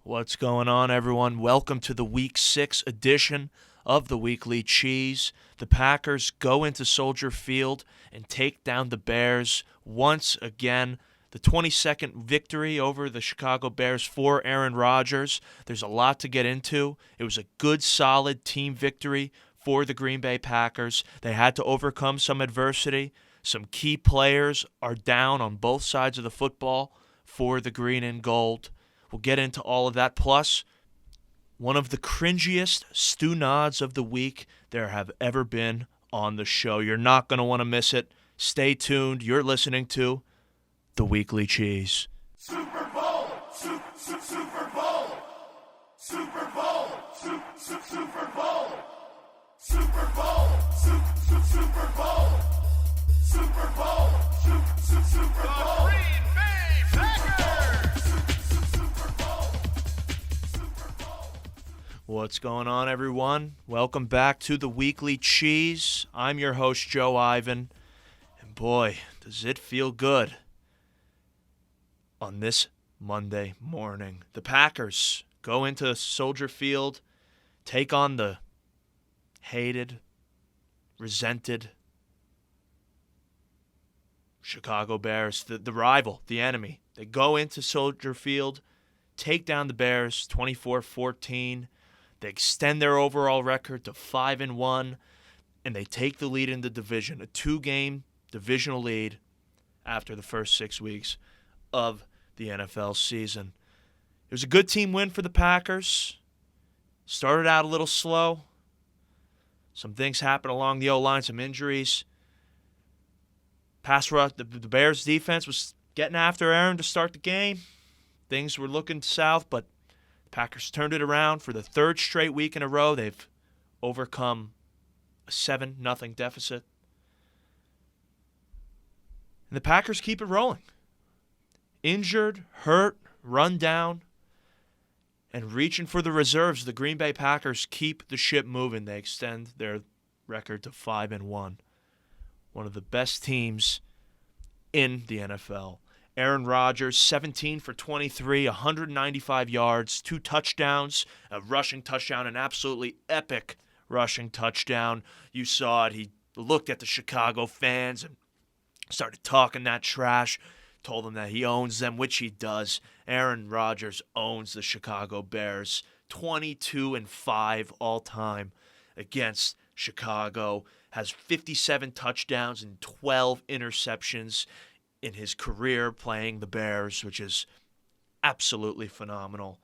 What's going on, everyone? Welcome to the Week 6 edition of the Weekly Cheese. The Packers go into Soldier Field and take down the Bears once again. The 22nd victory over the Chicago Bears for Aaron Rodgers. There's a lot to get into. It was a good, solid team victory for the Green Bay Packers. They had to overcome some adversity. Some key players are down on both sides of the football for the green and gold. We'll get into all of that. Plus, one of the cringiest stew nods of the week there have ever been on the show. You're not going to want to miss it. Stay tuned. You're listening to The Weekly Cheese. Super Bowl! Super Bowl! Super Bowl! Super Bowl! Super Bowl! Super Bowl! Super Bowl! Super Bowl! Green Bay Packers! Super Bowl! What's going on, everyone? Welcome back to The Weekly Cheese. I'm your host, Joe Ivan. And boy, does it feel good on this Monday morning. The Packers go into Soldier Field, take on the hated, resented Chicago Bears, the rival, the enemy. They go into Soldier Field, take down the Bears 24-14. They extend their overall record to 5-1, and they take the lead in the division, a 2-game divisional lead after the first 6 weeks of the NFL season. It was a good team win for the Packers. Started out a little slow. Some things happened along the O-line, some injuries. Pass rush, the Bears defense was getting after Aaron to start the game. Things were looking south, but the Packers turned it around for the third straight week in a row. They've overcome a 7-0 deficit. And the Packers keep it rolling. Injured, hurt, run down, and reaching for the reserves, the Green Bay Packers keep the ship moving. They extend their record to 5-1. One of the best teams in the NFL. Aaron Rogers, 17 for 23, 195 yards, 2 touchdowns, a rushing touchdown, an absolutely epic rushing touchdown. You saw it. He looked at the Chicago fans and started talking that trash, told them that he owns them, which he does. Aaron Rodgers owns the Chicago Bears, 22-5 all time against Chicago. Has 57 touchdowns and 12 interceptions in his career playing the Bears, which is absolutely phenomenal.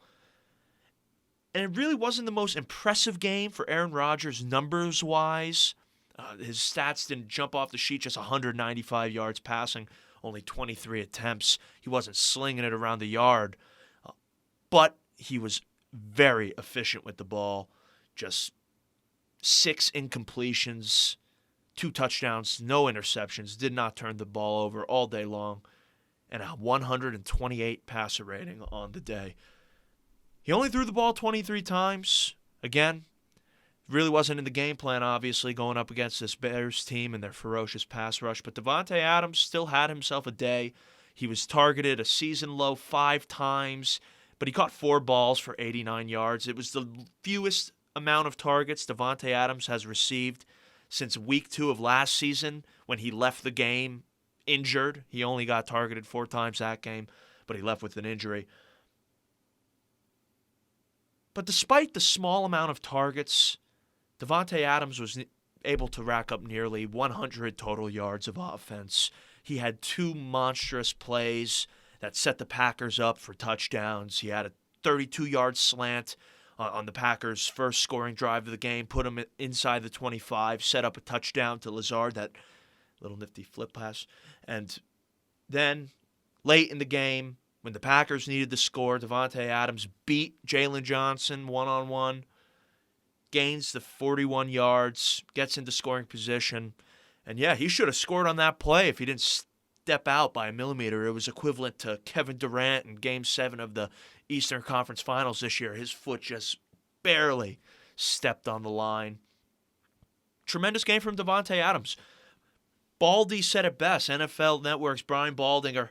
And it really wasn't the most impressive game for Aaron Rodgers numbers-wise. His stats didn't jump off the sheet, just 195 yards passing, only 23 attempts. He wasn't slinging it around the yard, but he was very efficient with the ball. Just 6 incompletions, 2 touchdowns, no interceptions, did not turn the ball over all day long, and a 128 passer rating on the day. He only threw the ball 23 times. Again, really wasn't in the game plan, obviously, going up against this Bears team and their ferocious pass rush, but Devonte Adams still had himself a day. He was targeted a season-low 5 times, but he caught 4 balls for 89 yards. It was the fewest amount of targets Devonte Adams has received since week 2 of last season when he left the game injured. He only got targeted 4 times that game, but he left with an injury. But despite the small amount of targets, Devonte Adams was able to rack up nearly 100 total yards of offense. He had 2 monstrous plays that set the Packers up for touchdowns. He had a 32-yard slant on the Packers' first scoring drive of the game, put him inside the 25, set up a touchdown to Lazard, that little nifty flip pass. And then late in the game, when the Packers needed to score, Devonte Adams beat Jalen Johnson one-on-one, gains the 41 yards, gets into scoring position. And yeah, he should have scored on that play if he didn't step out by a millimeter. It was equivalent to Kevin Durant in Game 7 of the Eastern Conference Finals this year. His foot just barely stepped on the line. Tremendous game from Devonte Adams. Baldy said it best. NFL Network's Brian Baldinger,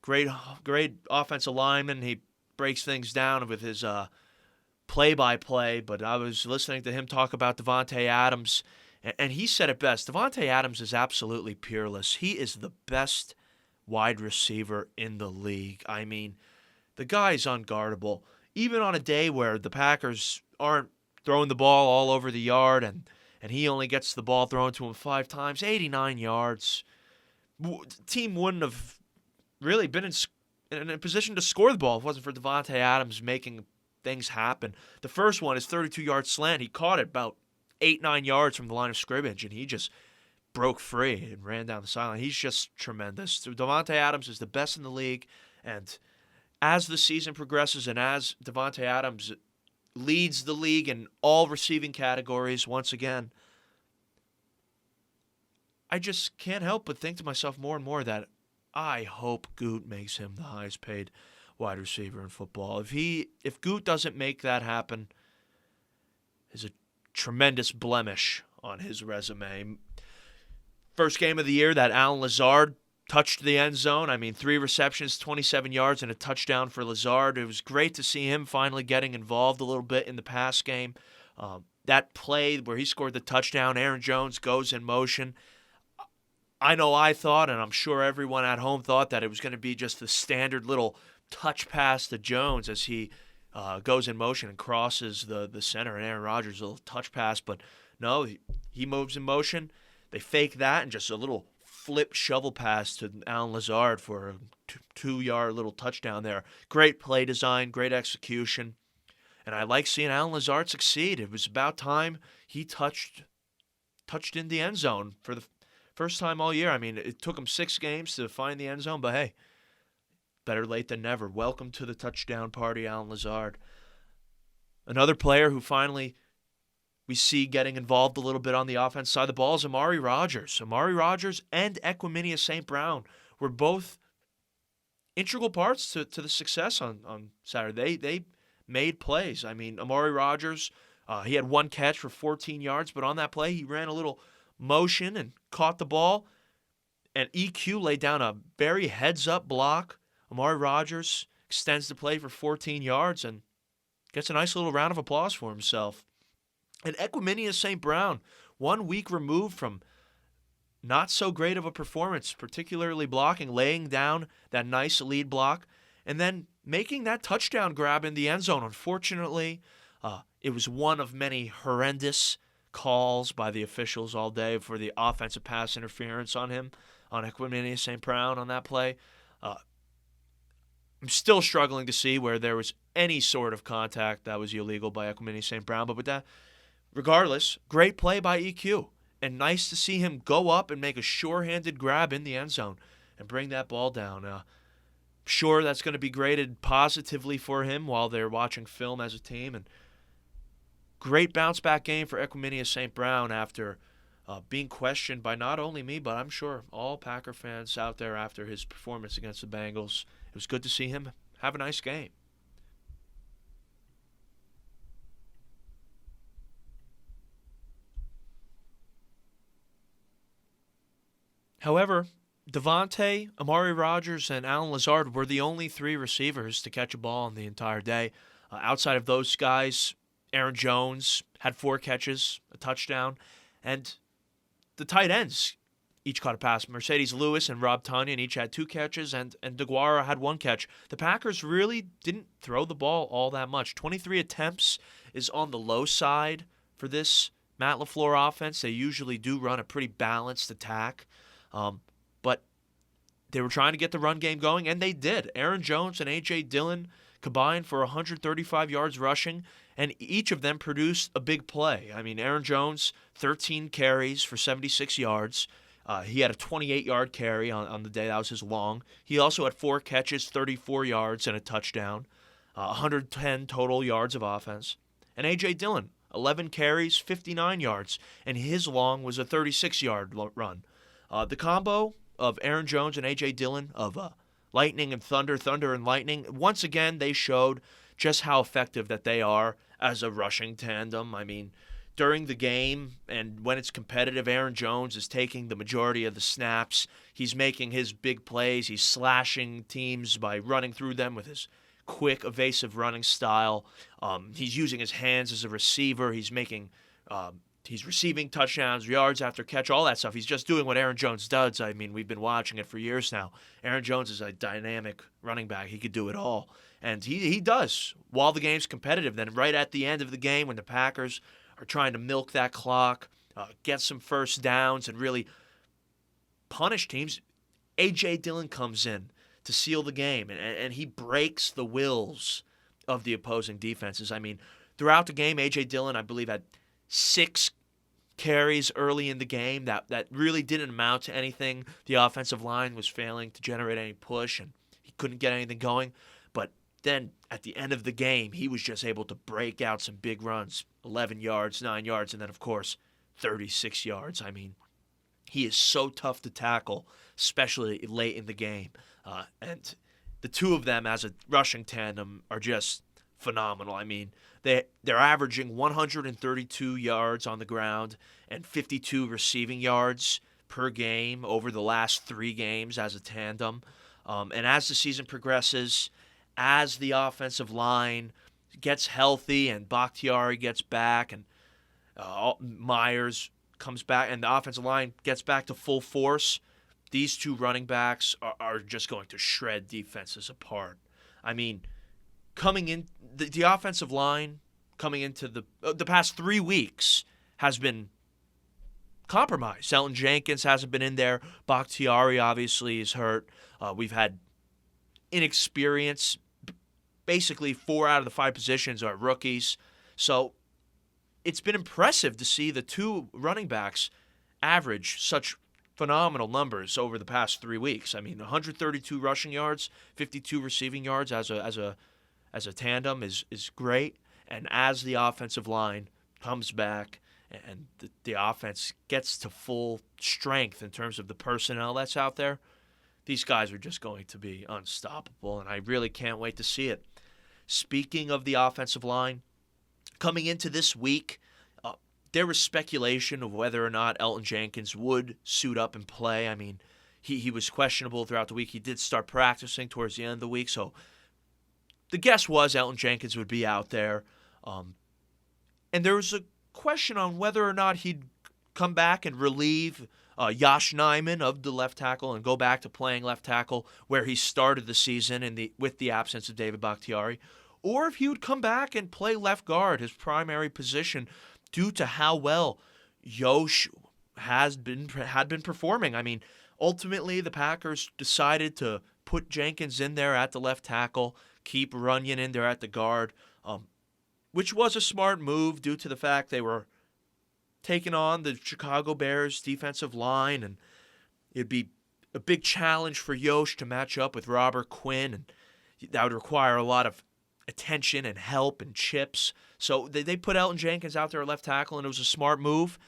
great offensive lineman. He breaks things down with his play-by-play, but I was listening to him talk about Devonte Adams, and he said it best. Devonte Adams is absolutely peerless. He is the best wide receiver in the league. I mean, the guy is unguardable. Even on a day where the Packers aren't throwing the ball all over the yard and he only gets the ball thrown to him 5 times, 89 yards. The team wouldn't have really been in a position to score the ball if it wasn't for Devonte Adams making things happen. The first one is 32-yard slant. He caught it about 8-9 yards from the line of scrimmage, and he just broke free and ran down the sideline. He's just tremendous. Devonte Adams is the best in the league, and as the season progresses and as Devonte Adams leads the league in all receiving categories once again, I just can't help but think to myself more and more that I hope Goot makes him the highest paid wide receiver in football. If Goot doesn't make that happen, is a tremendous blemish on his resume. First game of the year that Allen Lazard touched the end zone. I mean, 3 receptions, 27 yards, and a touchdown for Lazard. It was great to see him finally getting involved a little bit in the pass game. That play where he scored the touchdown, Aaron Jones goes in motion. I know I thought, and I'm sure everyone at home thought, that it was going to be just the standard little touch pass to Jones as he goes in motion and crosses the center, and Aaron Rogers, a little touch pass. But no, he moves in motion. They fake that and just a little flip shovel pass to Allen Lazard for a 2-yard little touchdown there. Great play design, great execution. And I like seeing Allen Lazard succeed. It was about time he touched in the end zone for the first time all year. I mean, it took him 6 games to find the end zone, but hey, better late than never. Welcome to the touchdown party, Allen Lazard. Another player who finally we see getting involved a little bit on the offense side of the ball is Amari Rogers. Amari Rogers and Equimania St. Brown were both integral parts to the success on Saturday. They made plays. I mean, Amari Rogers, he had 1 catch for 14 yards, but on that play he ran a little motion and caught the ball, and EQ laid down a very heads-up block. Amari Rogers extends the play for 14 yards and gets a nice little round of applause for himself. And Equimania St. Brown, 1 week removed from not so great of a performance, particularly blocking, laying down that nice lead block, and then making that touchdown grab in the end zone. Unfortunately, it was one of many horrendous calls by the officials all day for the offensive pass interference on him, on Equimania St. Brown on that play. I'm still struggling to see where there was any sort of contact that was illegal by Equimania St. Brown, but with that, regardless, great play by EQ, and nice to see him go up and make a sure-handed grab in the end zone and bring that ball down. Sure, that's going to be graded positively for him while they're watching film as a team, and great bounce-back game for Equimania St. Brown after being questioned by not only me, but I'm sure all Packer fans out there after his performance against the Bengals. It was good to see him have a nice game. However, Devonte, Amari Rogers, and Allen Lazard were the only 3 receivers to catch a ball in the entire day. Outside of those guys, Aaron Jones had 4 catches, a touchdown, and the tight ends each caught a pass. Mercedes Lewis and Rob Tonyan each had 2 catches, and DeGuara had 1 catch. The Packers really didn't throw the ball all that much. 23 attempts is on the low side for this Matt LaFleur offense. They usually do run a pretty balanced attack, but they were trying to get the run game going, and they did. Aaron Jones and A.J. Dillon combined for 135 yards rushing, and each of them produced a big play. I mean, Aaron Jones, 13 carries for 76 yards. He had a 28-yard carry on the day. That was his long. He also had 4 catches, 34 yards, and a touchdown. 110 total yards of offense. And A.J. Dillon, 11 carries, 59 yards, and his long was a 36-yard run. The combo of Aaron Jones and A.J. Dillon, of lightning and thunder, thunder and lightning, once again they showed just how effective that they are as a rushing tandem. I mean, during the game and when it's competitive, Aaron Jones is taking the majority of the snaps. He's making his big plays. He's slashing teams by running through them with his quick, evasive running style. He's using his hands as a receiver. He's receiving touchdowns, yards after catch, all that stuff. He's just doing what Aaron Jones does. I mean, we've been watching it for years now. Aaron Jones is a dynamic running back. He could do it all. And he does while the game's competitive. Then right at the end of the game when the Packers are trying to milk that clock, get some first downs, and really punish teams, A.J. Dillon comes in to seal the game, and he breaks the wills of the opposing defenses. I mean, throughout the game, A.J. Dillon, I believe, had 6 carries early in the game that really didn't amount to anything. The offensive line was failing to generate any push, and he couldn't get anything going. But then at the end of the game, he was just able to break out some big runs, 11 yards, 9 yards, and then, of course, 36 yards. I mean, he is so tough to tackle, especially late in the game. And the two of them as a rushing tandem are just phenomenal. I mean, they're averaging 132 yards on the ground and 52 receiving yards per game over the last 3 games as a tandem. And as the season progresses, as the offensive line gets healthy and Bakhtiari gets back and Myers comes back and the offensive line gets back to full force, these two running backs are just going to shred defenses apart. I mean, coming in, the offensive line coming into the past 3 weeks has been compromised. Elton Jenkins hasn't been in there. Bakhtiari obviously is hurt. We've had inexperience. Basically, 4 out of the 5 positions are rookies. So it's been impressive to see the two running backs average such phenomenal numbers over the past 3 weeks. I mean, 132 rushing yards, 52 receiving yards as a tandem is great. And as the offensive line comes back and the offense gets to full strength in terms of the personnel that's out there, these guys are just going to be unstoppable, and I really can't wait to see it. Speaking of the offensive line, coming into this week, there was speculation of whether or not Elton Jenkins would suit up and play. I mean, he was questionable throughout the week. He did start practicing towards the end of the week, so the guess was Elton Jenkins would be out there. And there was a question on whether or not he'd come back and relieve Yosh Nijman of the left tackle and go back to playing left tackle where he started the season with the absence of David Bakhtiari, or if he would come back and play left guard, his primary position, due to how well Yosh had been performing. I mean, ultimately the Packers decided to put Jenkins in there at the left tackle, keep Runyon in there at the guard, which was a smart move due to the fact they were taking on the Chicago Bears defensive line, and it'd be a big challenge for Yosh to match up with Robert Quinn, and that would require a lot of attention and help and chips. So they put Elton Jenkins out there at left tackle, and it was a smart move.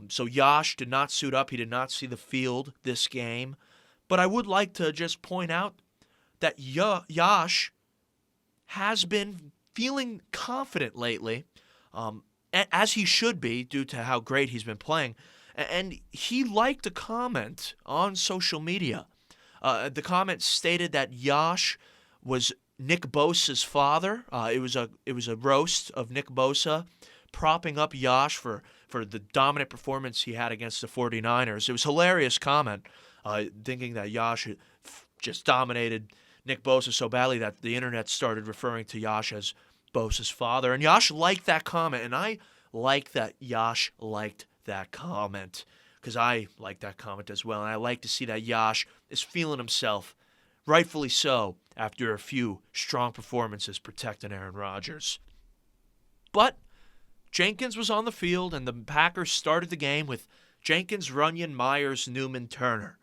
So Yosh did not suit up. He did not see the field this game. But I would like to just point out that Yosh has been feeling confident lately, as he should be due to how great he's been playing. And he liked a comment on social media. The comment stated that Yosh was Nick Bosa's father. It was a roast of Nick Bosa, propping up Yosh for the dominant performance he had against the 49ers. It was a hilarious comment, thinking that Yosh just dominated Nick Bosa so badly that the internet started referring to Yosh as Bosa's father. And Yosh liked that comment, and I like that Yosh liked that comment because I like that comment as well. And I like to see that Yosh is feeling himself, rightfully so, after a few strong performances protecting Aaron Rodgers. But Jenkins was on the field, and the Packers started the game with Jenkins, Runyon, Myers, Newman, Turner.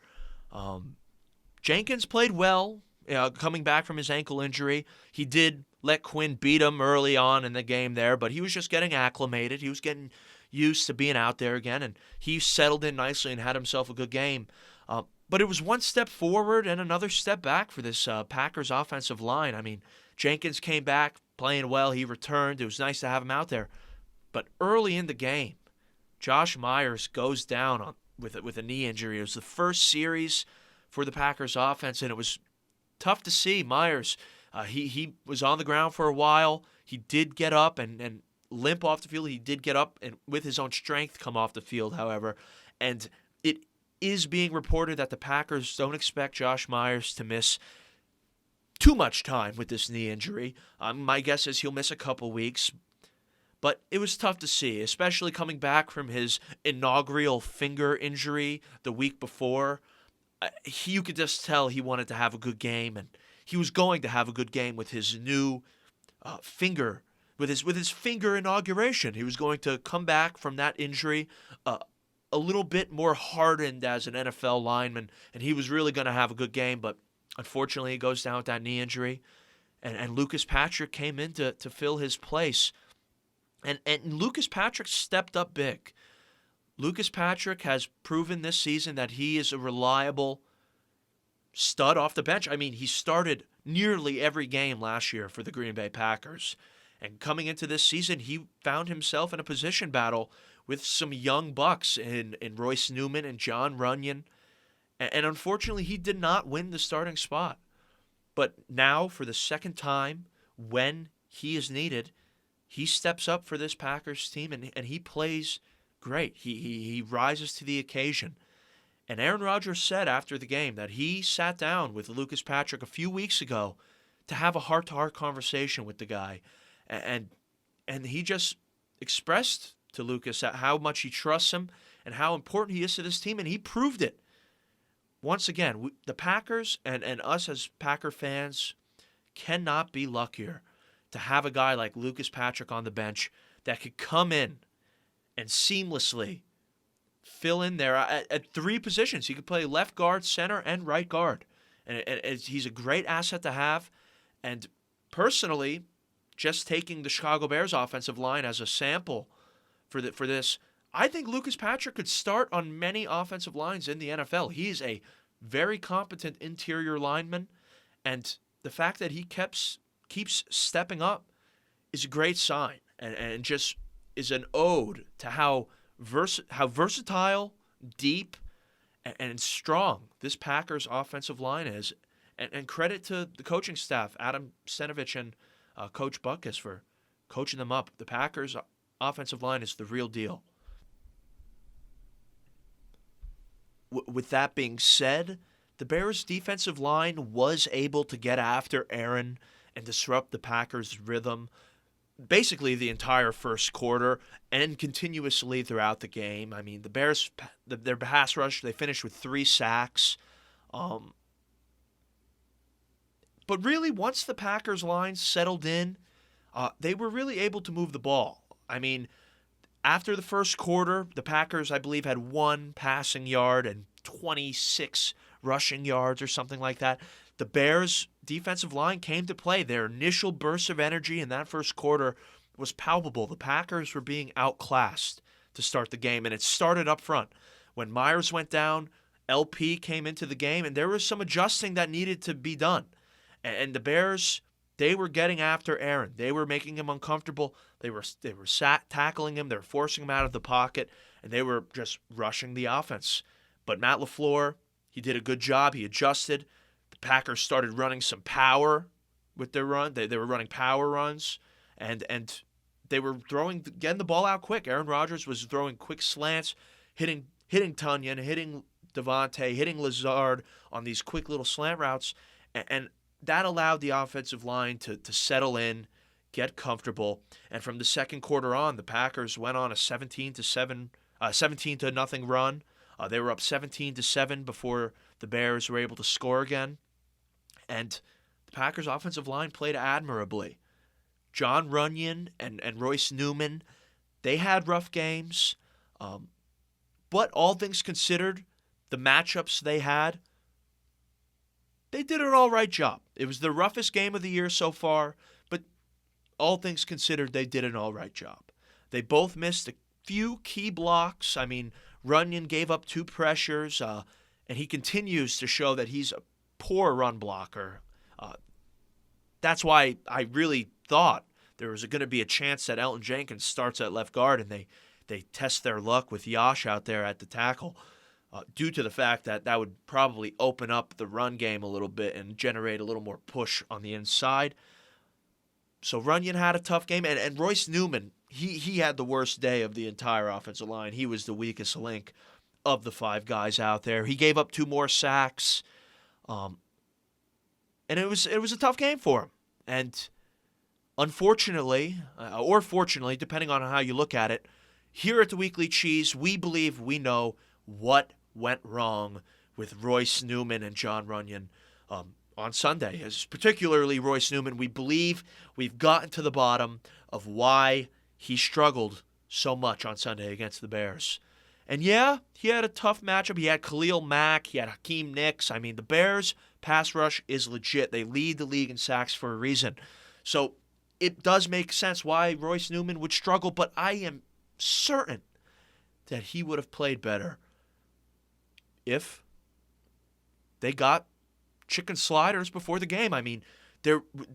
Jenkins played well, coming back from his ankle injury. He did let Quinn beat him early on in the game there, but he was just getting acclimated. He was getting used to being out there again, and he settled in nicely and had himself a good game. But it was one step forward and another step back for this Packers offensive line. I mean, Jenkins came back playing well. He returned. It was nice to have him out there. But early in the game, Josh Myers goes down with a knee injury. It was the first series for the Packers offense, and it was tough to see. Myers He was on the ground for a while. He did get up and limp off the field. He did get up and with his own strength come off the field, however. And it is being reported that the Packers don't expect Josh Myers to miss too much time with this knee injury. My guess is he'll miss a couple weeks. But it was tough to see, especially coming back from his inaugural finger injury the week before. You could just tell he wanted to have a good game, and he was going to have a good game with his new finger, with his finger inauguration. He was going to come back from that injury a little bit more hardened as an NFL lineman, and he was really going to have a good game. But unfortunately, he goes down with that knee injury, and Lucas Patrick came in to fill his place. And Lucas Patrick stepped up big. Lucas Patrick has proven this season that he is a reliable stud off the bench. I mean, he started nearly every game last year for the Green Bay Packers. And coming into this season, he found himself in a position battle with some young bucks in Royce Newman and John Runyon. And unfortunately, he did not win the starting spot. But now, for the second time, when he is needed, he steps up for this Packers team, and he plays great. He rises to the occasion. And Aaron Rodgers said after the game that he sat down with Lucas Patrick a few weeks ago to have a heart-to-heart conversation with the guy. And he just expressed to Lucas how much he trusts him and how important he is to this team, and he proved it. Once again, the Packers and us as Packer fans cannot be luckier to have a guy like Lucas Patrick on the bench that could come in and seamlessly fill in there at three positions. He could play left guard, center, and right guard. And he's a great asset to have. And personally, just taking the Chicago Bears offensive line as a sample for this, I think Lucas Patrick could start on many offensive lines in the NFL. He's a very competent interior lineman, and the fact that he keeps stepping up is a great sign, and just is an ode to how versatile, deep, and strong this Packers offensive line is. And credit to the coaching staff, Adam Stenavich and Coach Butkus, for coaching them up. The Packers offensive line is the real deal. With that being said, the Bears defensive line was able to get after Aaron and disrupt the Packers' rhythm basically the entire first quarter and continuously throughout the game. I mean, the Bears, their pass rush, they finished with 3 sacks. But really, once the Packers' line settled in, they were really able to move the ball. I mean, after the first quarter, the Packers, I believe, had 1 passing yard and 26 rushing yards or something like that. The Bears' defensive line came to play. Their initial burst of energy in that first quarter was palpable. The Packers were being outclassed to start the game, and it started up front. When Myers went down, LP came into the game, and there was some adjusting that needed to be done. And the Bears, they were getting after Aaron. They were making him uncomfortable. They were tackling him. They were forcing him out of the pocket, and they were just rushing the offense. But Matt LaFleur, he did a good job. He adjusted. The Packers started running some power with their run. They were running power runs, and they were getting the ball out quick. Aaron Rodgers was throwing quick slants, hitting Tunyon, hitting Devonte, hitting Lazard on these quick little slant routes, and that allowed the offensive line to settle in, get comfortable. And from the second quarter on, the Packers went on a 17-0 run. They were up 17-7 before the Bears were able to score again. And the Packers' offensive line played admirably. John Runyon and Royce Newman, they had rough games. But all things considered, the matchups they had, they did an all right job. It was the roughest game of the year so far, but all things considered, they did an all right job. They both missed a few key blocks. I mean, Runyon gave up 2 pressures, and he continues to show that he's a poor run blocker. That's why I really thought there was going to be a chance that Elton Jenkins starts at left guard, and they test their luck with Yash out there at the tackle. due to the fact that that would probably open up the run game a little bit and generate a little more push on the inside. So Runyon had a tough game, and Royce Newman, he had the worst day of the entire offensive line. He was the weakest link of the five guys out there. He gave up 2 more sacks, and it was a tough game for him. And unfortunately, or fortunately, depending on how you look at it, here at the Weekly Cheese, we believe we know what went wrong with Royce Newman and John Runyon on Sunday. As particularly Royce Newman, we believe we've gotten to the bottom of why he struggled so much on Sunday against the Bears. And yeah, he had a tough matchup. He had Khalil Mack. He had Hakeem Nicks. I mean, the Bears' pass rush is legit. They lead the league in sacks for a reason. So it does make sense why Royce Newman would struggle, but I am certain that he would have played better if they got chicken sliders before the game. I mean,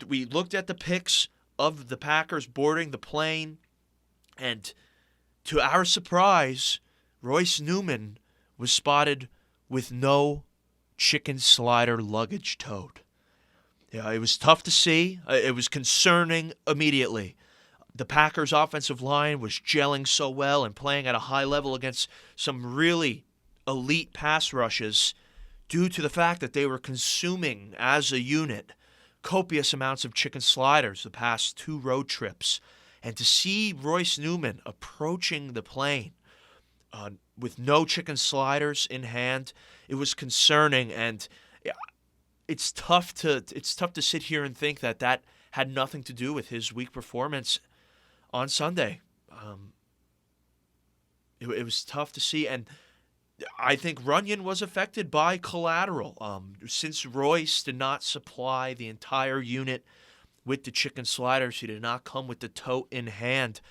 we looked at the pics of the Packers boarding the plane, and to our surprise, Royce Newman was spotted with no chicken slider luggage tote. Yeah, it was tough to see. It was concerning immediately. The Packers' offensive line was gelling so well and playing at a high level against some really elite pass rushes due to the fact that they were consuming, as a unit, copious amounts of chicken sliders the past 2 road trips. And to see Royce Newman approaching the plane with no chicken sliders in hand, it was concerning. And it's tough to sit here and think that had nothing to do with his weak performance on Sunday. It was tough to see, and I think Runyon was affected by collateral. Since Royce did not supply the entire unit with the chicken sliders, he did not come with the tote in hand.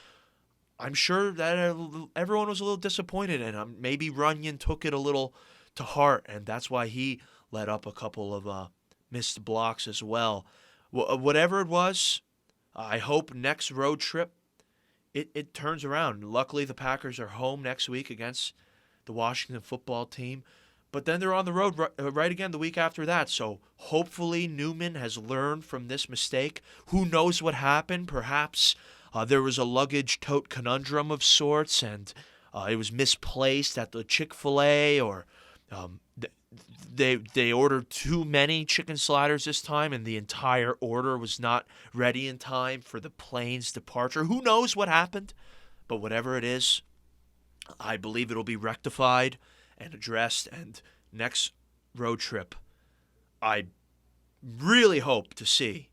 I'm sure that everyone was a little disappointed, and maybe Runyon took it a little to heart, and that's why he let up a couple of missed blocks as well. Whatever it was, I hope next road trip it turns around. Luckily, the Packers are home next week against the Washington football team, but then they're on the road right again the week after that. So hopefully Newman has learned from this mistake. Who knows what happened? Perhaps there was a luggage tote conundrum of sorts, and it was misplaced at the Chick-fil-A, or they ordered too many chicken sliders this time, and the entire order was not ready in time for the plane's departure. Who knows what happened? But whatever it is, I believe it'll be rectified and addressed. And next road trip, I really hope to see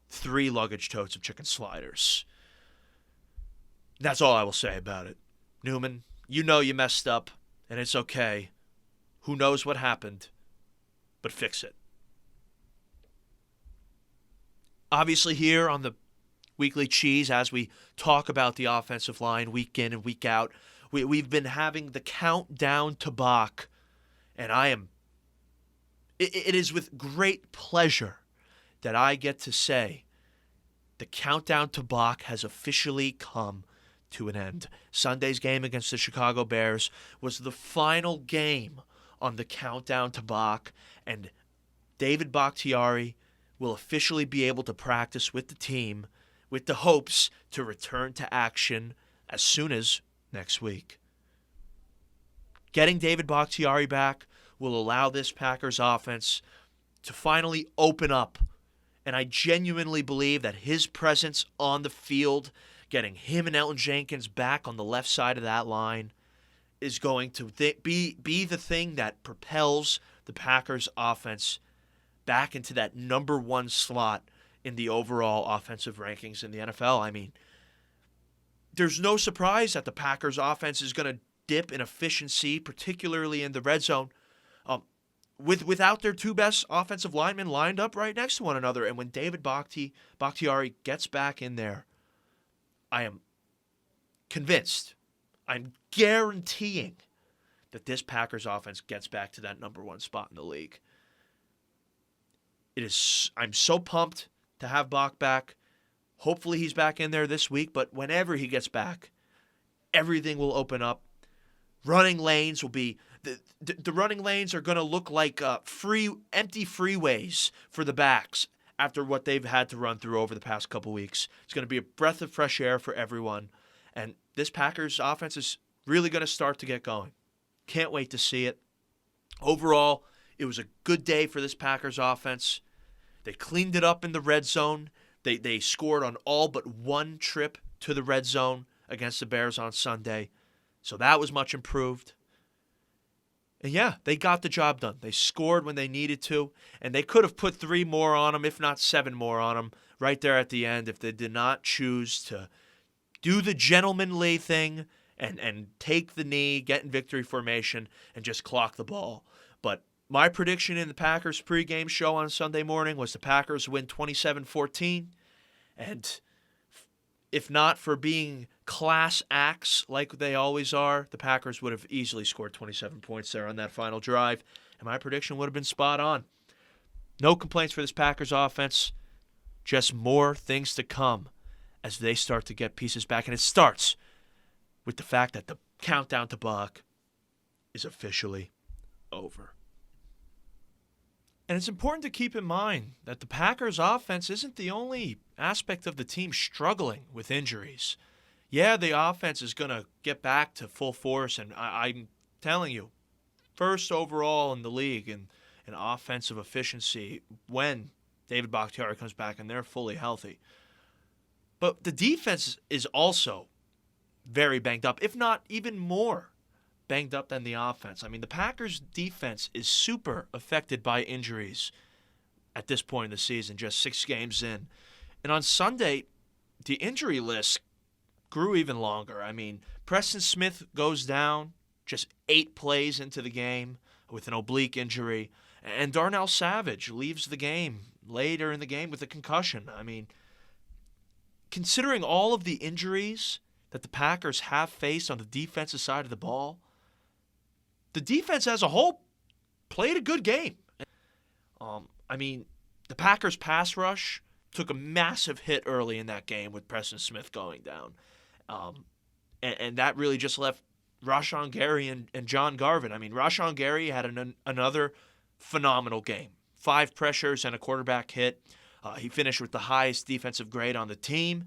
3 luggage totes of chicken sliders. That's all I will say about it. Newman, you know you messed up, and it's okay. Who knows what happened, but fix it. Obviously, here on the Weekly Cheese, as we talk about the offensive line week in and week out, we've been having the countdown to Bach, and it is with great pleasure that I get to say the countdown to Bach has officially come to an end. Sunday's game against the Chicago Bears was the final game on the countdown to Bach, and David Bakhtiari will officially be able to practice with the team with the hopes to return to action as soon as next week. Getting David Bakhtiari back will allow this Packers offense to finally open up, and I genuinely believe that his presence on the field, getting him and Elton Jenkins back on the left side of that line, is going to be the thing that propels the Packers offense back into that number 1 slot in the overall offensive rankings in the NFL. I mean, there's no surprise that the Packers offense is going to dip in efficiency, particularly in the red zone, without their 2 best offensive linemen lined up right next to one another. And when David Bakhtiari gets back in there, I am convinced, I'm guaranteeing that this Packers offense gets back to that number 1 spot in the league. I'm so pumped to have Bach back. Hopefully he's back in there this week, but whenever he gets back, everything will open up. running lanes will be the running lanes are going to look like empty freeways for the backs after what they've had to run through over the past couple weeks. It's going to be a breath of fresh air for everyone, and this Packers offense is really going to start to get going. Can't wait to see it. Overall, it was a good day for this Packers offense. They cleaned it up in the red zone. They scored on all but one trip to the red zone against the Bears on Sunday. So that was much improved. And yeah, they got the job done. They scored when they needed to, and they could have put 3 more on them, if not 7 more on them, right there at the end if they did not choose to do the gentlemanly thing and take the knee, get in victory formation, and just clock the ball. But my prediction in the Packers pregame show on Sunday morning was the Packers win 27-14, and if not for being class acts like they always are, the Packers would have easily scored 27 points there on that final drive, and my prediction would have been spot on. No complaints for this Packers offense, just more things to come as they start to get pieces back, and it starts with the fact that the countdown to Buck is officially over. And it's important to keep in mind that the Packers offense isn't the only aspect of the team struggling with injuries. Yeah, the offense is going to get back to full force, and I'm telling you, first overall in the league in offensive efficiency when David Bakhtiari comes back and they're fully healthy. But the defense is also very banged up, if not even more banged up than the offense. I mean, the Packers' defense is super affected by injuries at this point in the season, just 6 games in. And on Sunday, the injury list grew even longer. I mean, Preston Smith goes down just 8 plays into the game with an oblique injury, and Darnell Savage leaves the game later in the game with a concussion. I mean, considering all of the injuries that the Packers have faced on the defensive side of the ball, the defense as a whole played a good game. I mean, the Packers' pass rush took a massive hit early in that game with Preston Smith going down. And that really just left Rashawn Gary and John Garvin. I mean, Rashawn Gary had another phenomenal game. 5 pressures and a quarterback hit. He finished with the highest defensive grade on the team.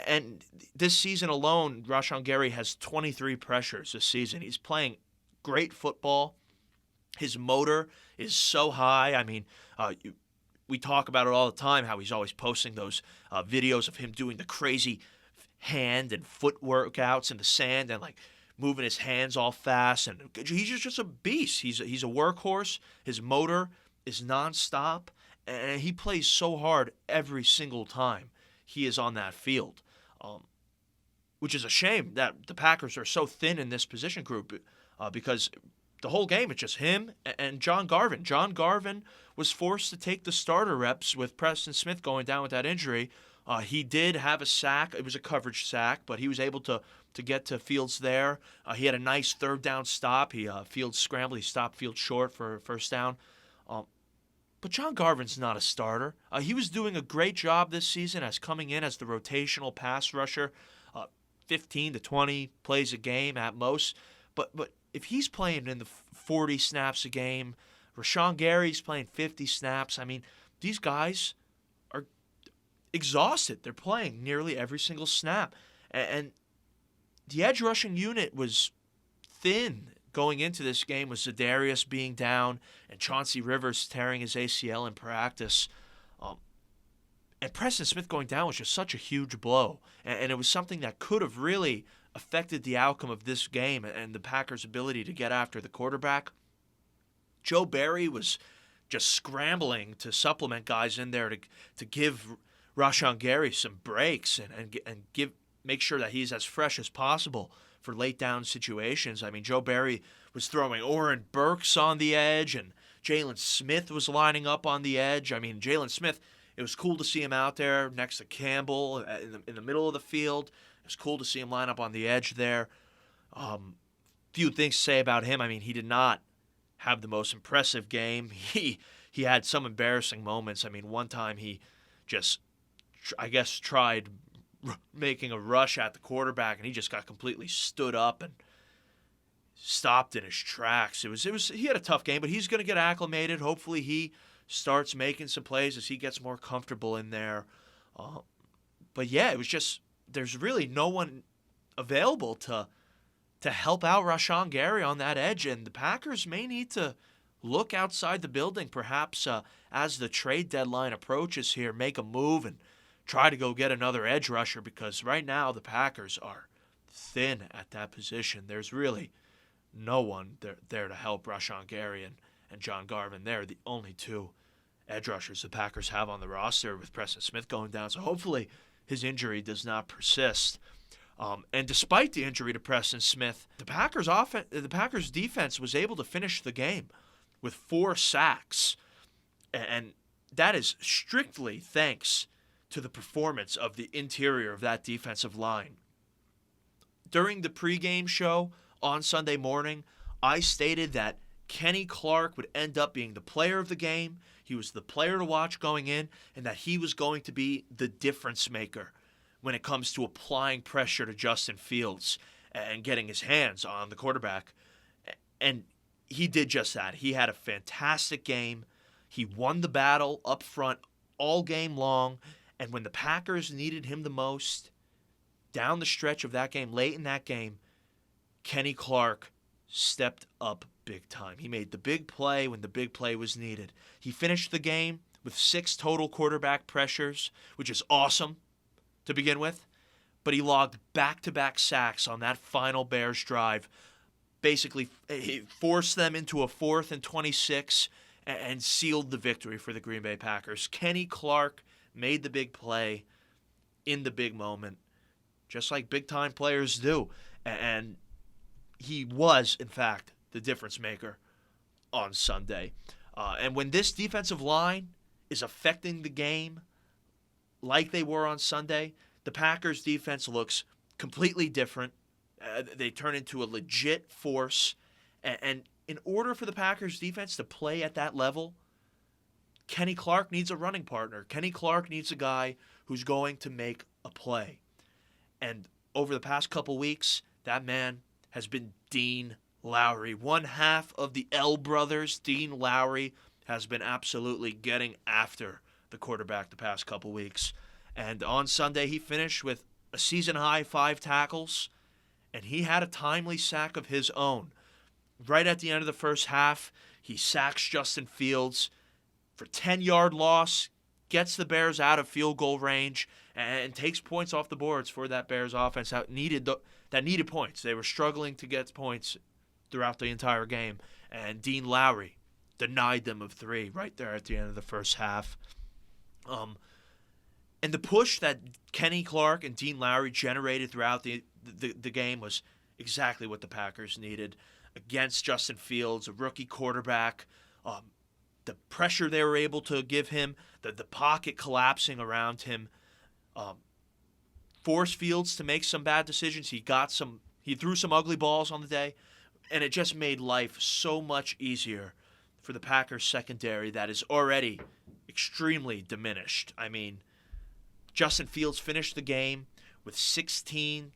And this season alone, Rashawn Gary has 23 pressures this season. He's playing great football. His motor is so high. I mean, we talk about it all the time, how he's always posting those videos of him doing the crazy hand and foot workouts in the sand and like moving his hands all fast. And he's just a beast. He's a workhorse. His motor is nonstop, and he plays so hard every single time he is on that field, which is a shame that the Packers are so thin in this position group. Because the whole game, it's just him and John Garvin. John Garvin was forced to take the starter reps with Preston Smith going down with that injury. He did have a sack. It was a coverage sack, but he was able to get to Fields there. He had a nice third down stop. Fields scrambled. He stopped Fields short for a first down. But John Garvin's not a starter. He was doing a great job this season as coming in as the rotational pass rusher, 15 to 20 plays a game at most. But if he's playing in the 40 snaps a game, Rashawn Gary's playing 50 snaps. I mean, these guys are exhausted. They're playing nearly every single snap. And the edge rushing unit was thin going into this game with Za'Darius being down and Chauncey Rivers tearing his ACL in practice. And Preston Smith going down was just such a huge blow. And it was something that could have really affected the outcome of this game and the Packers' ability to get after the quarterback. Joe Barry was just scrambling to supplement guys in there to give Rashawn Gary some breaks and make sure that he's as fresh as possible for late down situations. I mean, Joe Barry was throwing Oren Burks on the edge, and Jalen Smith was lining up on the edge. I mean, Jalen Smith, it was cool to see him out there next to Campbell in the middle of the field. It was cool to see him line up on the edge there. Few things to say about him. I mean, he did not have the most impressive game. He had some embarrassing moments. I mean, one time he just, I guess, tried making a rush at the quarterback, and he just got completely stood up and stopped in his tracks. He had a tough game, but he's going to get acclimated. Hopefully he starts making some plays as he gets more comfortable in there. But yeah, it was just, there's really no one available to help out Rashawn Gary on that edge, and the Packers may need to look outside the building, perhaps as the trade deadline approaches here, make a move and try to go get another edge rusher, because right now the Packers are thin at that position. There's really no one there to help Rashawn Gary and John Garvin. They're the only two edge rushers the Packers have on the roster, with Preston Smith going down. So hopefully his injury does not persist. And despite the injury to Preston Smith, the Packers defense was able to finish the game with 4 sacks. And that is strictly thanks to the performance of the interior of that defensive line. During the pregame show on Sunday morning, I stated that Kenny Clark would end up being the player of the game. He was the player to watch going in, and that he was going to be the difference maker when it comes to applying pressure to Justin Fields and getting his hands on the quarterback. And he did just that. He had a fantastic game. He won the battle up front all game long. And when the Packers needed him the most, down the stretch of that game, late in that game, Kenny Clark stepped up big time. He made the big play when the big play was needed. He finished the game with 6 total quarterback pressures, which is awesome to begin with, but he logged back-to-back sacks on that final Bears drive. Basically, he forced them into a 4th and 26 and sealed the victory for the Green Bay Packers. Kenny Clark made the big play in the big moment, just like big-time players do. And he was, in fact, the difference maker on Sunday. And when this defensive line is affecting the game like they were on Sunday, the Packers' defense looks completely different. They turn into a legit force. And in order for the Packers' defense to play at that level, Kenny Clark needs a running partner. Kenny Clark needs a guy who's going to make a play. And over the past couple weeks, that man has been Dean Lowry. One half of the L brothers, Dean Lowry, has been absolutely getting after the quarterback the past couple weeks. And on Sunday, he finished with a season-high 5 tackles, and he had a timely sack of his own. Right at the end of the first half, he sacks Justin Fields for 10-yard loss, gets the Bears out of field goal range, and takes points off the boards for that Bears offense that needed points. They were struggling to get points throughout the entire game, and Dean Lowry denied them of 3 right there at the end of the first half. And the push that Kenny Clark and Dean Lowry generated throughout the game was exactly what the Packers needed against Justin Fields, a rookie quarterback. The pressure they were able to give him, the pocket collapsing around him, forced Fields to make some bad decisions. He threw some ugly balls on the day, and it just made life so much easier for the Packers secondary that is already extremely diminished. I mean, Justin Fields finished the game with 16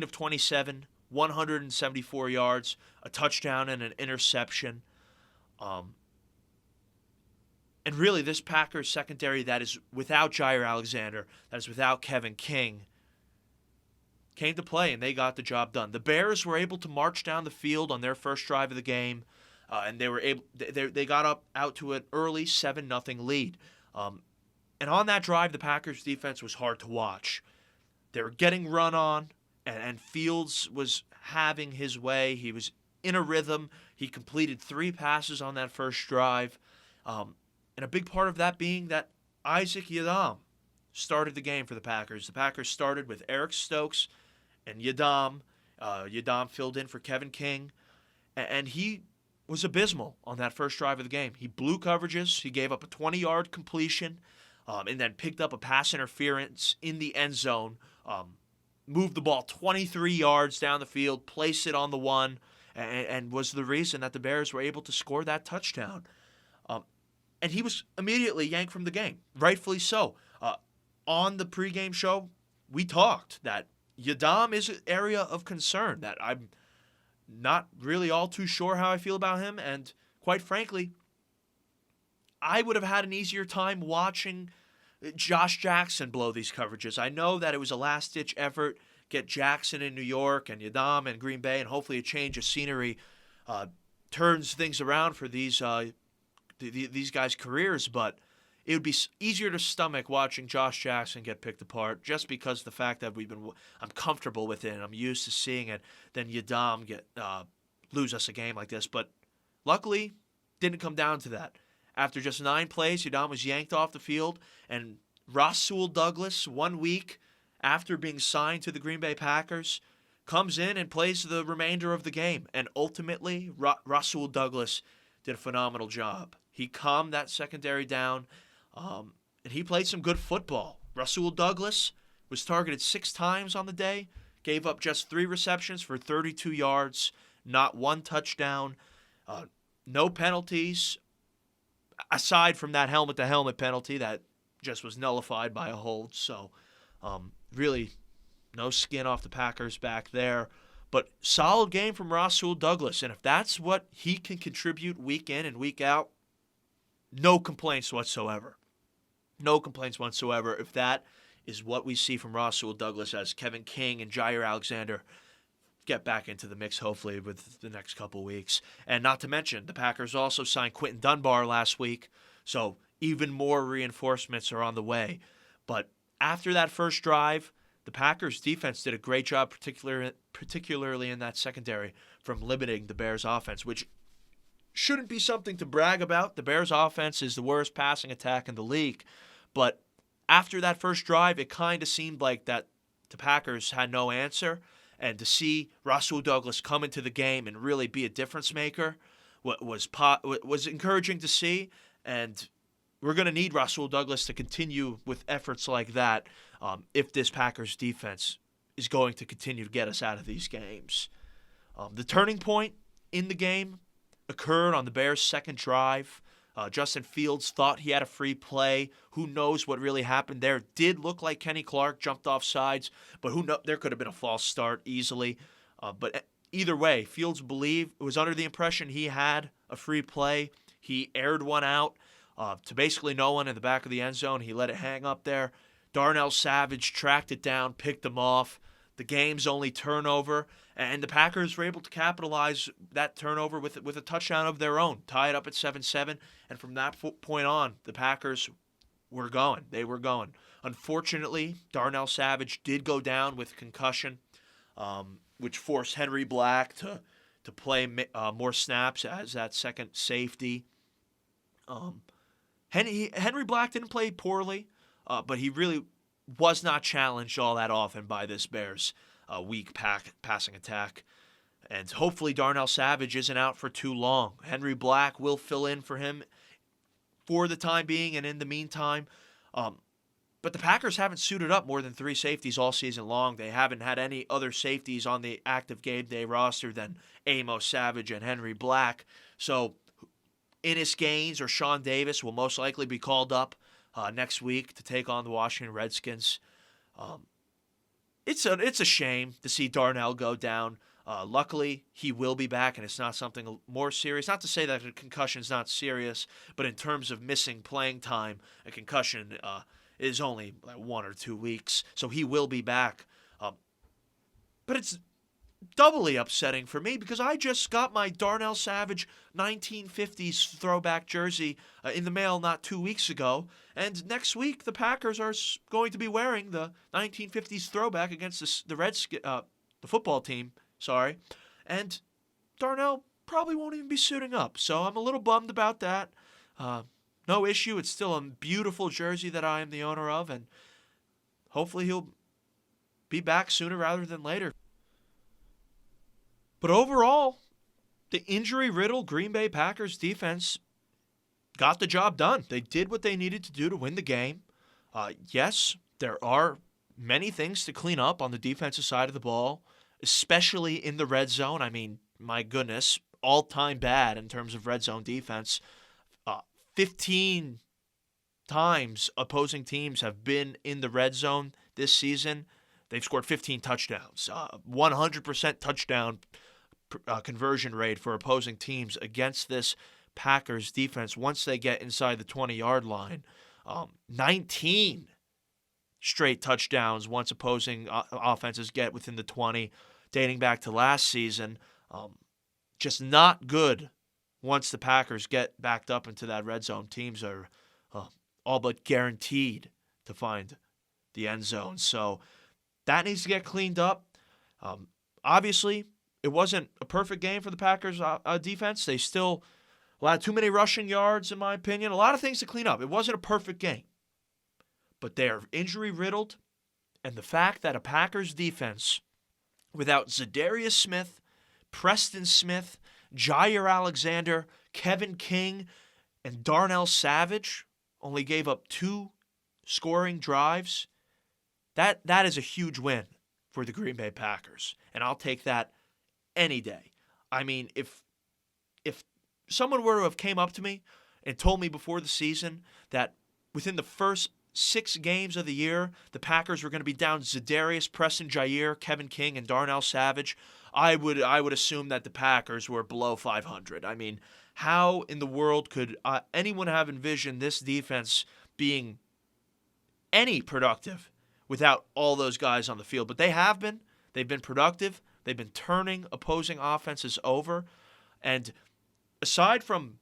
of 27, 174 yards, a touchdown and an interception. And really, this Packers secondary that is without Jair Alexander, that is without Kevin King, came to play, and they got the job done. The Bears were able to march down the field on their first drive of the game, and they got out to an early 7-0 lead. And on that drive, the Packers' defense was hard to watch. They were getting run on, and Fields was having his way. He was in a rhythm. He completed 3 passes on that first drive. And a big part of that being that Isaac Yiadom started the game for the Packers. The Packers started with Eric Stokes and Yiadom. Yiadom filled in for Kevin King. And he was abysmal on that first drive of the game. He blew coverages. He gave up a 20-yard completion and then picked up a pass interference in the end zone. Moved the ball 23 yards down the field, placed it on the 1, and was the reason that the Bears were able to score that touchdown. And he was immediately yanked from the game, rightfully so. On the pregame show, we talked that Yiadom is an area of concern, that I'm not really all too sure how I feel about him, and quite frankly, I would have had an easier time watching Josh Jackson blow these coverages. I know that it was a last-ditch effort, get Jackson in New York and Yadam in Green Bay, and hopefully a change of scenery turns things around for these guys' careers, but it would be easier to stomach watching Josh Jackson get picked apart just because of the fact that I'm comfortable with it and I'm used to seeing it, than Yadam lose us a game like this. But luckily, didn't come down to that. After just 9 plays, Yadam was yanked off the field, and Rasul Douglas, 1 week after being signed to the Green Bay Packers, comes in and plays the remainder of the game. And ultimately, Rasul Douglas did a phenomenal job. He calmed that secondary down, and he played some good football. Rasul Douglas was targeted 6 times on the day, gave up just 3 receptions for 32 yards, not 1 touchdown, no penalties, aside from that helmet-to-helmet penalty that just was nullified by a hold. So, really, no skin off the Packers back there. But solid game from Rasul Douglas, and if that's what he can contribute week in and week out, no complaints whatsoever. No complaints whatsoever if that is what we see from Rasul Douglas as Kevin King and Jair Alexander get back into the mix, hopefully, with the next couple weeks. And not to mention, the Packers also signed Quentin Dunbar last week, so even more reinforcements are on the way. But after that first drive, the Packers' defense did a great job, particularly in that secondary, from limiting the Bears' offense, which shouldn't be something to brag about. The Bears' offense is the worst passing attack in the league. But after that first drive, it kind of seemed like that the Packers had no answer. And to see Rasul Douglas come into the game and really be a difference maker was encouraging to see. And we're going to need Rasul Douglas to continue with efforts like that if this Packers defense is going to continue to get us out of these games. The turning point in the game occurred on the Bears' second drive. Justin Fields thought he had a free play. Who knows what really happened there? It did look like Kenny Clark jumped off sides, but there could have been a false start easily. But either way, Fields was under the impression he had a free play. He aired one out to basically no one in the back of the end zone. He let it hang up there. Darnell Savage tracked it down, picked him off. The game's only turnover, and the Packers were able to capitalize that turnover with a touchdown of their own, tie it up at 7-7, and from that point on, the Packers were going. They were going. Unfortunately, Darnell Savage did go down with concussion, which forced Henry Black to play more snaps as that second safety. Henry Black didn't play poorly, but he really was not challenged all that often by this Bears weak passing attack. And hopefully Darnell Savage isn't out for too long. Henry Black will fill in for him for the time being and in the meantime. But the Packers haven't suited up more than 3 safeties all season long. They haven't had any other safeties on the active game day roster than Amos Savage and Henry Black. So Ennis Gaines or Sean Davis will most likely be called up next week to take on the Washington Redskins. It's a shame to see Darnell go down. Luckily, he will be back, and it's not something more serious. Not to say that a concussion is not serious, but in terms of missing playing time, a concussion is only like 1 or 2 weeks, so he will be back. But it's doubly upsetting for me because I just got my Darnell Savage 1950s throwback jersey in the mail not 2 weeks ago, and next week the Packers are going to be wearing the 1950s throwback against the football team. And Darnell probably won't even be suiting up, so I'm a little bummed about that. No issue. It's still a beautiful jersey that I am the owner of, and hopefully he'll be back sooner rather than later. But overall, the injury-riddled Green Bay Packers defense got the job done. They did what they needed to do to win the game. Yes, there are many things to clean up on the defensive side of the ball, especially in the red zone. I mean, my goodness, all-time bad in terms of red zone defense. 15 times opposing teams have been in the red zone this season. They've scored 15 touchdowns. 100% touchdown conversion rate for opposing teams against this Packers defense once they get inside the 20-yard line. 19 straight touchdowns once opposing offenses get within the 20, dating back to last season. Just not good once the Packers get backed up into that red zone. Teams are all but guaranteed to find the end zone. So that needs to get cleaned up. Obviously, it wasn't a perfect game for the Packers defense. They still allowed too many rushing yards, in my opinion. A lot of things to clean up. It wasn't a perfect game. But they are injury-riddled, and the fact that a Packers defense without Zadarius Smith, Preston Smith, Jair Alexander, Kevin King, and Darnell Savage only gave up 2 scoring drives, that is a huge win for the Green Bay Packers, and I'll take that any day. I mean, if someone were to have came up to me and told me before the season that within the first 6 games of the year, the Packers were going to be down Zadarius, Preston Jair, Kevin King, and Darnell Savage, I would assume that the Packers were below 500. I mean, how in the world could anyone have envisioned this defense being any productive without all those guys on the field? But they have been. They've been productive. They've been turning opposing offenses over. And aside from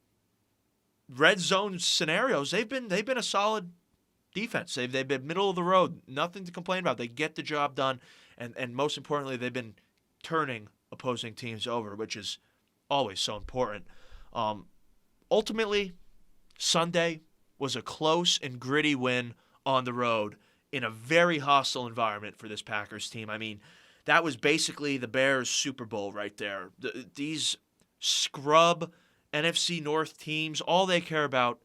red zone scenarios, they've been a solid defense. They've been middle of the road. Nothing to complain about. They get the job done. And most importantly, they've been turning opposing teams over, which is always so important. Ultimately, Sunday was a close and gritty win on the road in a very hostile environment for this Packers team. I mean, that was basically the Bears' Super Bowl right there. These scrub NFC North teams, all they care about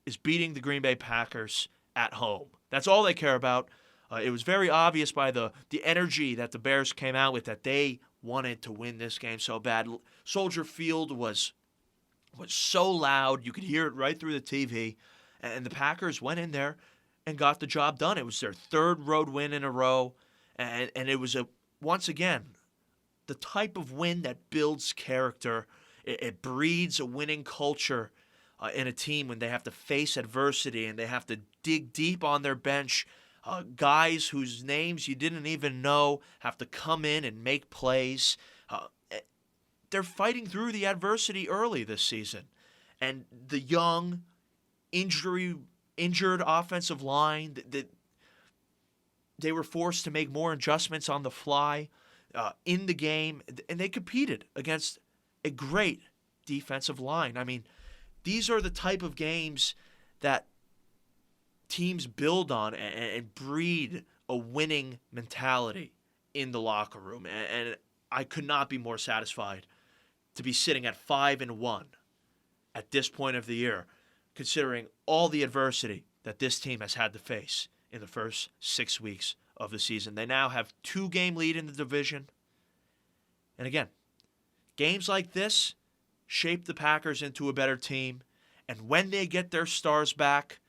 is beating the Green Bay Packers at home. That's all they care about. It was very obvious by the energy that the Bears came out with that they wanted to win this game so bad. Soldier Field was so loud. You could hear it right through the TV. And the Packers went in there and got the job done. It was their 3rd road win in a row. And it was, once again, the type of win that builds character. It breeds a winning culture in a team when they have to face adversity and they have to dig deep on their bench. Guys whose names you didn't even know have to come in and make plays. They're fighting through the adversity early this season. And the young, injured offensive line, they were forced to make more adjustments on the fly in the game, and they competed against a great defensive line. I mean, these are the type of games that teams build on and breed a winning mentality in the locker room. And I could not be more satisfied to be sitting at 5-1 at this point of the year, considering all the adversity that this team has had to face in the first 6 weeks of the season. They now have 2-game lead in the division. And again, games like this shape the Packers into a better team. And when they get their stars back,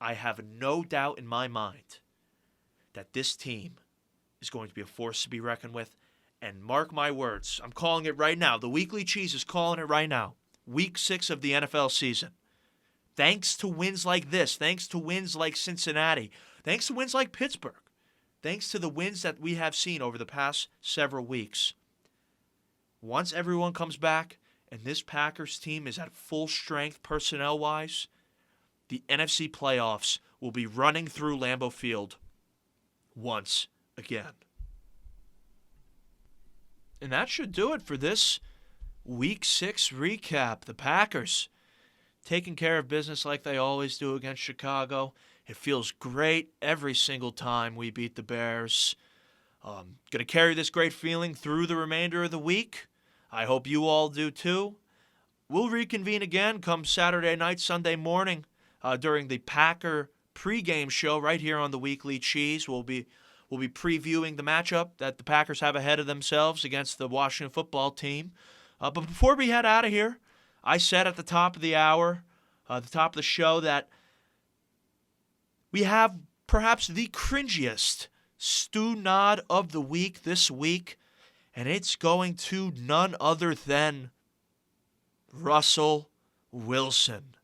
I have no doubt in my mind that this team is going to be a force to be reckoned with. And mark my words, I'm calling it right now. The Weekly Cheese is calling it right now. Week 6 of the NFL season. Thanks to wins like this, thanks to wins like Cincinnati, thanks to wins like Pittsburgh, thanks to the wins that we have seen over the past several weeks. Once everyone comes back and this Packers team is at full strength personnel-wise, the NFC playoffs will be running through Lambeau Field once again. And that should do it for this Week 6 recap. The Packers taking care of business like they always do against Chicago. It feels great every single time we beat the Bears. Going to carry this great feeling through the remainder of the week. I hope you all do too. We'll reconvene again come Saturday night, Sunday morning during the Packer pregame show right here on the Weekly Cheese. We'll be previewing the matchup that the Packers have ahead of themselves against the Washington football team. But before we head out of here, I said at the top of the hour, the top of the show, that we have perhaps the cringiest stew nod of the week this week. and it's going to none other than Russell Wilson.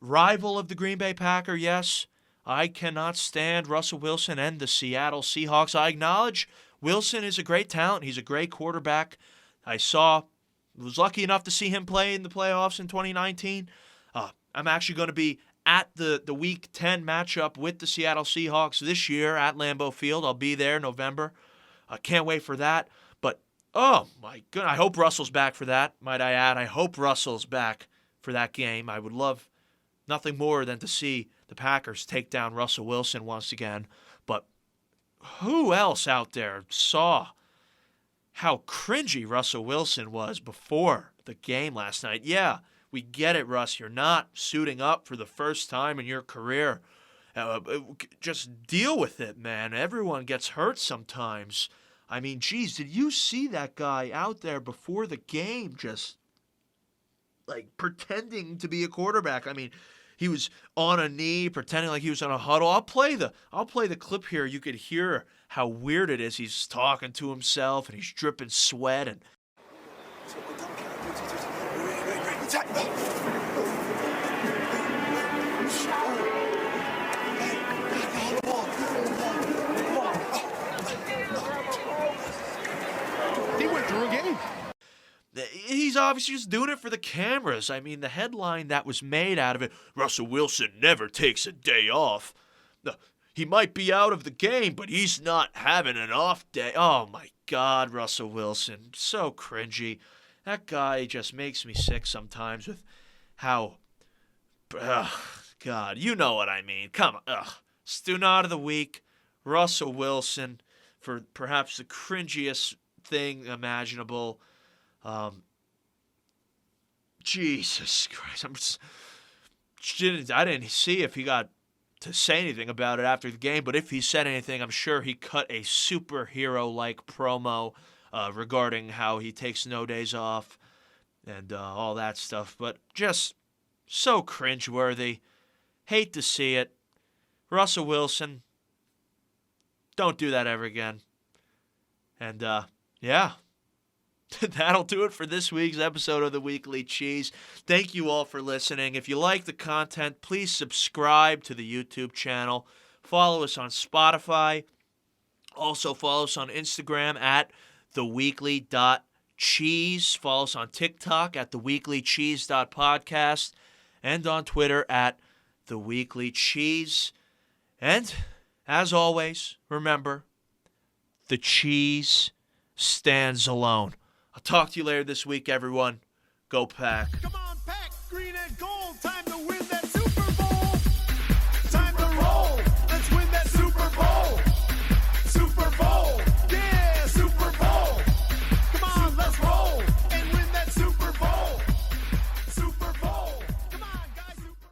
Rival of the Green Bay Packers, yes. I cannot stand Russell Wilson and the Seattle Seahawks. I acknowledge Wilson is a great talent. He's a great quarterback. Was lucky enough to see him play in the playoffs in 2019. I'm actually going to be at the Week 10 matchup with the Seattle Seahawks this year at Lambeau Field. I'll be there November. I can't wait for that. But, oh, my goodness, I hope Russell's back for that, might I add. I hope Russell's back for that game. I would love nothing more than to see the Packers take down Russell Wilson once again. But who else out there saw how cringy Russell Wilson was before the game last night? Yeah, we get it, Russ. You're not suiting up for the first time in your career. Just deal with it, man. Everyone gets hurt sometimes. I mean, geez, did you see that guy out there before the game just like pretending to be a quarterback? I mean, he was on a knee, pretending like he was on a huddle. I'll play the clip here. You could hear how weird it is. He's talking to himself and he's dripping sweat and. He went through a game. He's obviously just doing it for the cameras. I mean, the headline that was made out of it, Russell Wilson never takes a day off. He might be out of the game, but he's not having an off day. Oh, my God, Russell Wilson. So cringy. That guy just makes me sick sometimes with how... God, you know what I mean. Come on. Student of the week, Russell Wilson, for perhaps the cringiest thing imaginable. Jesus Christ. I didn't see if he got to say anything about it after the game, but if he said anything, I'm sure he cut a superhero-like promo regarding how he takes no days off and all that stuff. But just so cringeworthy. Hate to see it. Russell Wilson, don't do that ever again. And, yeah. That'll do it for this week's episode of the Weekly Cheese. Thank you all for listening. If you like the content, please subscribe to the YouTube channel. Follow us on Spotify. Also follow us on Instagram at theweekly.cheese. Follow us on TikTok at theweeklycheese.podcast. And on Twitter at theweeklycheese. And, as always, remember, the cheese stands alone. I'll talk to you later this week, everyone. Go Pack. Come on!